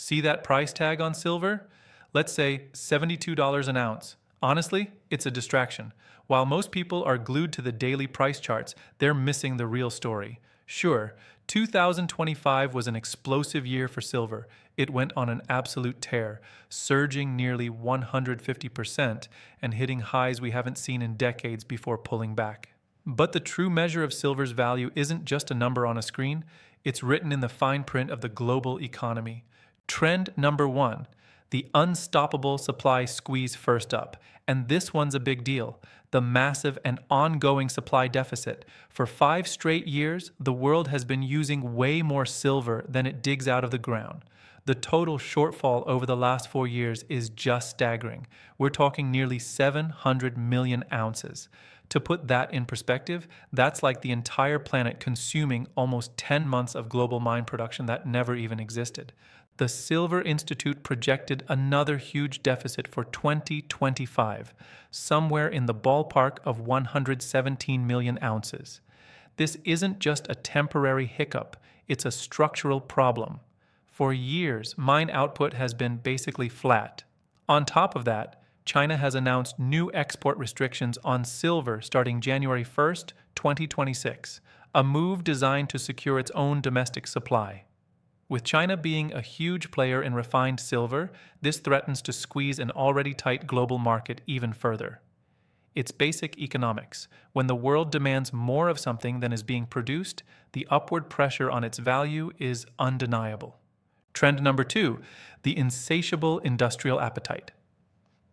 See that price tag on silver? Let's say $72 an ounce. Honestly, it's a distraction. While most people are glued to the daily price charts, they're missing the real story. Sure, 2025 was an explosive year for silver. It went on an absolute tear, surging nearly 150% and hitting highs we haven't seen in decades before pulling back. But the true measure of silver's value isn't just a number on a screen, it's written in the fine print of the global economy. Trend number one, the unstoppable supply squeeze first up. And this one's a big deal. The massive and ongoing supply deficit. For 5 straight years, the world has been using way more silver than it digs out of the ground. The total shortfall over the last 4 years is just staggering. We're talking nearly 700 million ounces. To put that in perspective, that's like the entire planet consuming almost 10 months of global mine production that never even existed. The Silver Institute projected another huge deficit for 2025, somewhere in the ballpark of 117 million ounces. This isn't just a temporary hiccup, it's a structural problem. For years, mine output has been basically flat. On top of that, China has announced new export restrictions on silver starting January 1st, 2026, a move designed to secure its own domestic supply. With China being a huge player in refined silver, this threatens to squeeze an already tight global market even further. It's basic economics. When the world demands more of something than is being produced, the upward pressure on its value is undeniable. Trend number 2, the insatiable industrial appetite.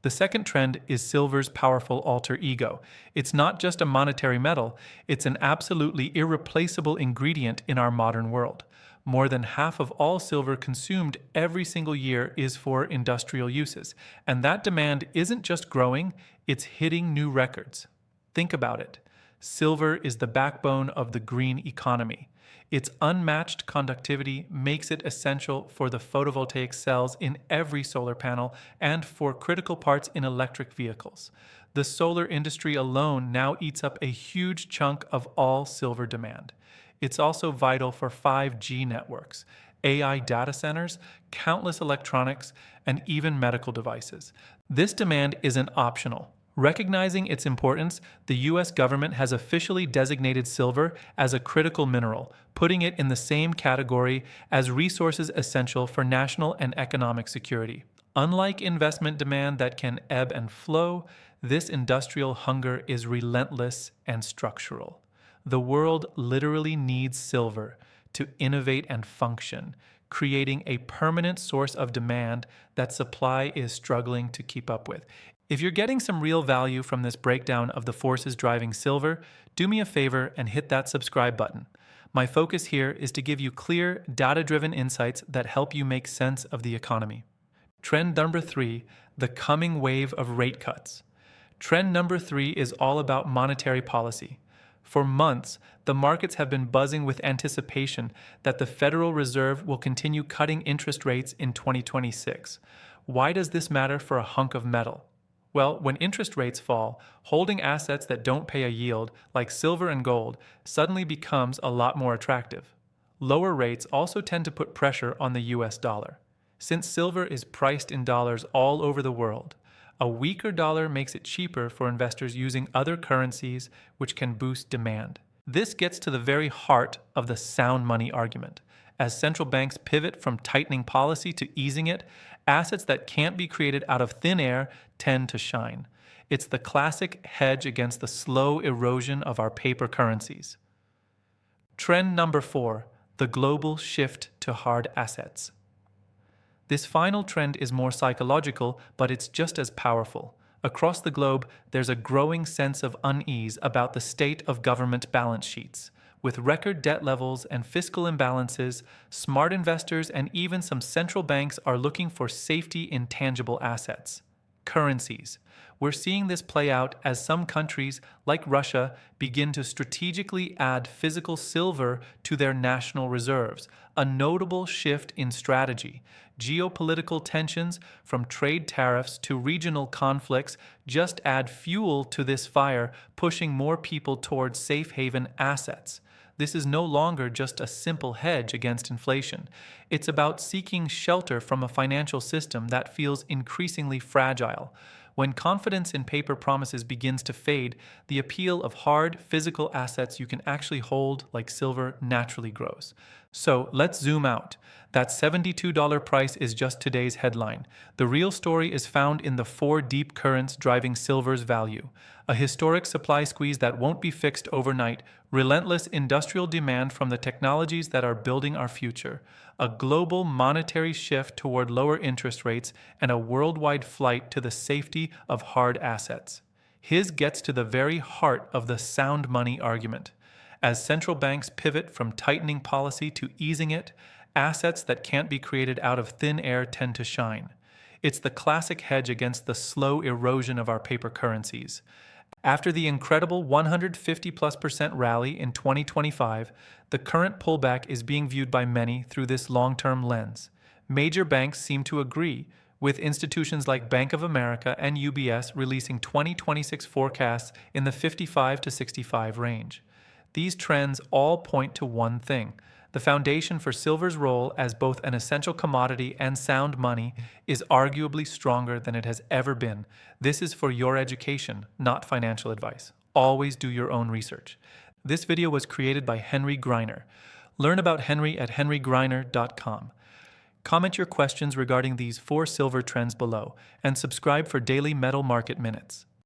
The second trend is silver's powerful alter ego. It's not just a monetary metal, it's an absolutely irreplaceable ingredient in our modern world. More than half of all silver consumed every single year is for industrial uses, and that demand isn't just growing, it's hitting new records. Think about it. Silver is the backbone of the green economy. Its unmatched conductivity makes it essential for the photovoltaic cells in every solar panel and for critical parts in electric vehicles. The solar industry alone now eats up a huge chunk of all silver demand. It's also vital for 5G networks, AI data centers, countless electronics, and even medical devices. This demand isn't optional. Recognizing its importance, the US government has officially designated silver as a critical mineral, putting it in the same category as resources essential for national and economic security. Unlike investment demand that can ebb and flow, this industrial hunger is relentless and structural. The world literally needs silver to innovate and function, creating a permanent source of demand that supply is struggling to keep up with. If you're getting some real value from this breakdown of the forces driving silver, do me a favor and hit that subscribe button. My focus here is to give you clear, data-driven insights that help you make sense of the economy. Trend number 3, the coming wave of rate cuts. Trend number 3 is all about monetary policy. For months, the markets have been buzzing with anticipation that the Federal Reserve will continue cutting interest rates in 2026. Why does this matter for a hunk of metal? Well, when interest rates fall, holding assets that don't pay a yield, like silver and gold, suddenly becomes a lot more attractive. Lower rates also tend to put pressure on the US dollar. Since silver is priced in dollars all over the world, a weaker dollar makes it cheaper for investors using other currencies, which can boost demand. This gets to the very heart of the sound money argument. As central banks pivot from tightening policy to easing it, assets that can't be created out of thin air tend to shine. It's the classic hedge against the slow erosion of our paper currencies. Trend number 4, the global shift to hard assets. This final trend is more psychological, but it's just as powerful. Across the globe, there's a growing sense of unease about the state of government balance sheets. With record debt levels and fiscal imbalances, smart investors and even some central banks are looking for safety in tangible assets. Currencies. We're seeing this play out as some countries, like Russia, begin to strategically add physical silver to their national reserves, a notable shift in strategy. Geopolitical tensions, from trade tariffs to regional conflicts, just add fuel to this fire, pushing more people towards safe haven assets. this is no longer just a simple hedge against inflation. It's about seeking shelter from a financial system that feels increasingly fragile. When confidence in paper promises begins to fade, the appeal of hard, physical assets you can actually hold, like silver, naturally grows. So let's zoom out. That $72 price is just today's headline. The real story is found in the four deep currents driving silver's value. A historic supply squeeze that won't be fixed overnight, relentless industrial demand from the technologies that are building our future, a global monetary shift toward lower interest rates, and a worldwide flight to the safety of hard assets. His gets to the very heart of the sound money argument. As central banks pivot from tightening policy to easing it, assets that can't be created out of thin air tend to shine. It's the classic hedge against the slow erosion of our paper currencies. After the incredible 150+% rally in 2025, the current pullback is being viewed by many through this long-term lens. Major banks seem to agree, with institutions like Bank of America and UBS releasing 2026 forecasts in the 55 to 65 range. These trends all point to one thing. The foundation for silver's role as both an essential commodity and sound money is arguably stronger than it has ever been. This is for your education, not financial advice. Always do your own research. This video was created by Henry Greiner. Learn about Henry at henrygreiner.com. Comment your questions regarding these 4 silver trends below, and subscribe for daily metal market minutes.